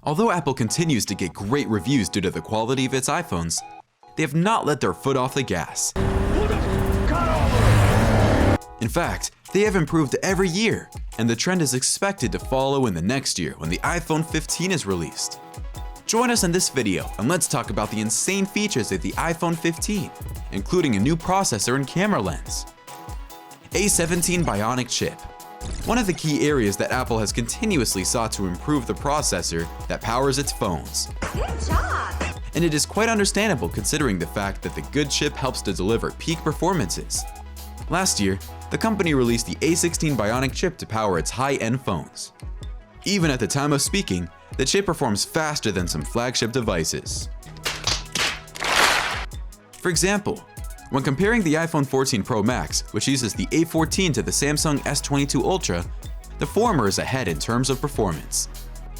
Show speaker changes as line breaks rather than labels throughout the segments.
Although Apple continues to get great reviews due to the quality of its iPhones, they have not let their foot off the gas. In fact, they have improved every year, and the trend is expected to follow in the next year when the iPhone 15 is released. Join us in this video and let's talk about the insane features of the iPhone 15, including a new processor and camera lens. A17 Bionic chip. One of the key areas that Apple has continuously sought to improve the processor that powers its phones.
Good job!
And it is quite understandable considering the fact that the good chip helps to deliver peak performances. Last year, the company released the A16 Bionic chip to power its high-end phones. Even at the time of speaking, the chip performs faster than some flagship devices. For example, when comparing the iPhone 14 Pro Max, which uses the A14 to the Samsung S22 Ultra, the former is ahead in terms of performance.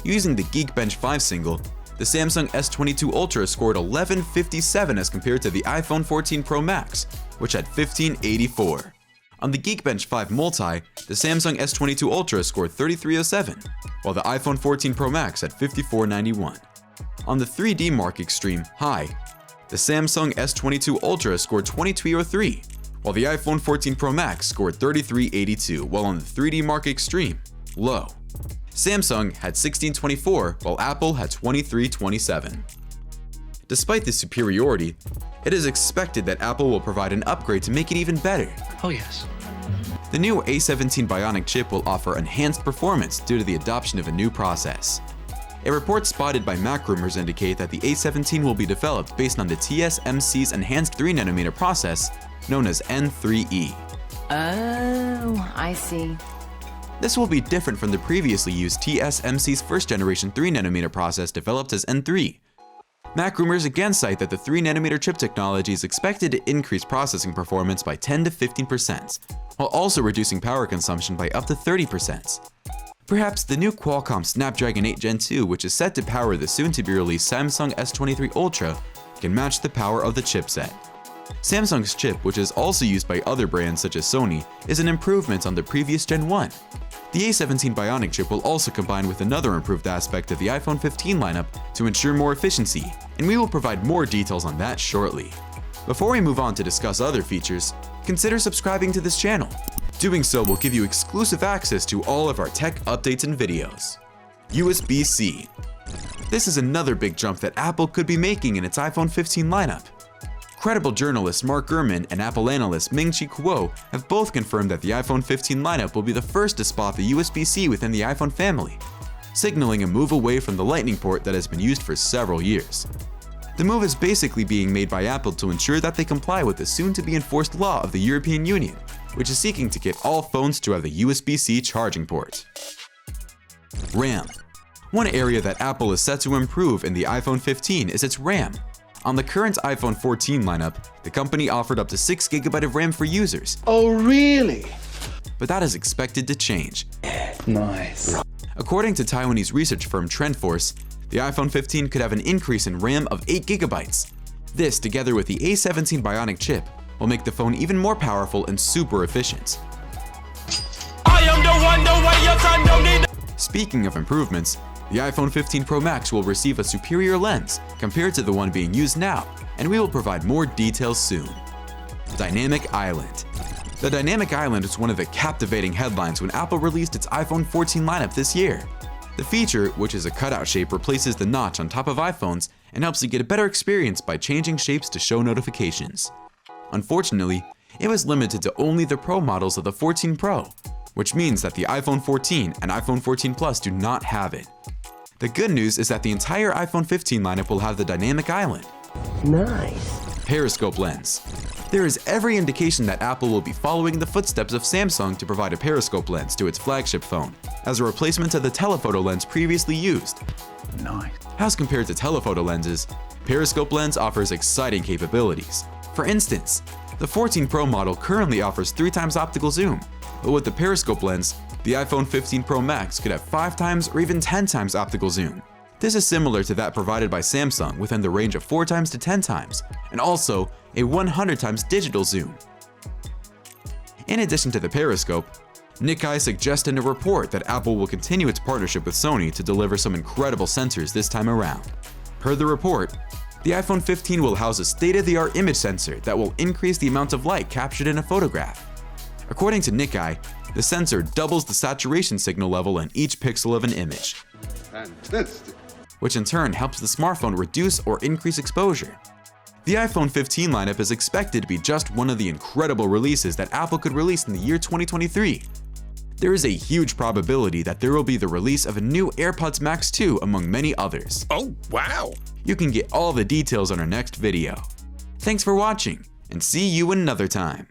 Using the Geekbench 5 single, the Samsung S22 Ultra scored 1157 as compared to the iPhone 14 Pro Max, which had 1584. On the Geekbench 5 Multi, the Samsung S22 Ultra scored 3307, while the iPhone 14 Pro Max had 5491. On the 3D Mark Extreme High, the Samsung S22 Ultra scored 2203, while the iPhone 14 Pro Max scored 3382, while on the 3D Mark Extreme Low, Samsung had 1624, while Apple had 2327. Despite this superiority, it is expected that Apple will provide an upgrade to make it even better.
Oh yes.
The new A17 Bionic chip will offer enhanced performance due to the adoption of a new process. A report spotted by Mac Rumors indicate that the A17 will be developed based on the TSMC's enhanced 3nm process known as N3E.
Oh, I see.
This will be different from the previously used TSMC's first-generation 3nm process developed as N3. Mac Rumors again cite that the 3nm chip technology is expected to increase processing performance by 10 to 15%, while also reducing power consumption by up to 30%. Perhaps the new Qualcomm Snapdragon 8 Gen 2, which is set to power the soon-to-be-released Samsung S23 Ultra, can match the power of the chipset. Samsung's chip, which is also used by other brands such as Sony, is an improvement on the previous Gen 1. The A17 Bionic chip will also combine with another improved aspect of the iPhone 15 lineup to ensure more efficiency, and we will provide more details on that shortly. Before we move on to discuss other features, consider subscribing to this channel. Doing so will give you exclusive access to all of our tech updates and videos. USB-C. This is another big jump that Apple could be making in its iPhone 15 lineup. Credible journalist Mark Gurman and Apple analyst Ming-Chi Kuo have both confirmed that the iPhone 15 lineup will be the first to spot the USB-C within the iPhone family, signaling a move away from the Lightning port that has been used for several years. The move is basically being made by Apple to ensure that they comply with the soon-to-be-enforced law of the European Union, which is seeking to get all phones to have the USB-C charging port. RAM. One area that Apple is set to improve in the iPhone 15 is its RAM. On the current iPhone 14 lineup, the company offered up to 6GB of RAM for users.
Oh really?
But that is expected to change.
Nice.
According to Taiwanese research firm TrendForce, the iPhone 15 could have an increase in RAM of 8GB. This, together with the A17 Bionic chip, will make the phone even more powerful and super efficient. Speaking of improvements, the iPhone 15 Pro Max will receive a superior lens compared to the one being used now, and we will provide more details soon. Dynamic Island. The Dynamic Island was one of the captivating headlines when Apple released its iPhone 14 lineup this year. The feature, which is a cutout shape, replaces the notch on top of iPhones and helps you get a better experience by changing shapes to show notifications. Unfortunately, it was limited to only the Pro models of the 14 Pro, which means that the iPhone 14 and iPhone 14 Plus do not have it. The good news is that the entire iPhone 15 lineup will have the Dynamic Island.
Nice.
Periscope Lens. There is every indication that Apple will be following the footsteps of Samsung to provide a Periscope Lens to its flagship phone, as a replacement to the telephoto lens previously used.
Nice.
As compared to telephoto lenses, Periscope Lens offers exciting capabilities. For instance, the 14 Pro model currently offers 3x optical zoom, but with the Periscope Lens, the iPhone 15 Pro Max could have 5x or even 10x optical zoom. This is similar to that provided by Samsung within the range of 4x to 10x, and also a 100x digital zoom. In addition to the periscope, Nikkei suggests in a report that Apple will continue its partnership with Sony to deliver some incredible sensors this time around. Per the report, the iPhone 15 will house a state-of-the-art image sensor that will increase the amount of light captured in a photograph. According to Nikkei, the sensor doubles the saturation signal level in each pixel of an image,
Fantastic.
which in turn helps the smartphone reduce or increase exposure. The iPhone 15 lineup is expected to be just one of the incredible releases that Apple could release in the year 2023. There is a huge probability that there will be the release of a new AirPods Max 2 among many others.
Oh, wow!
You can get all the details on our next video. Thanks for watching, and see you another time.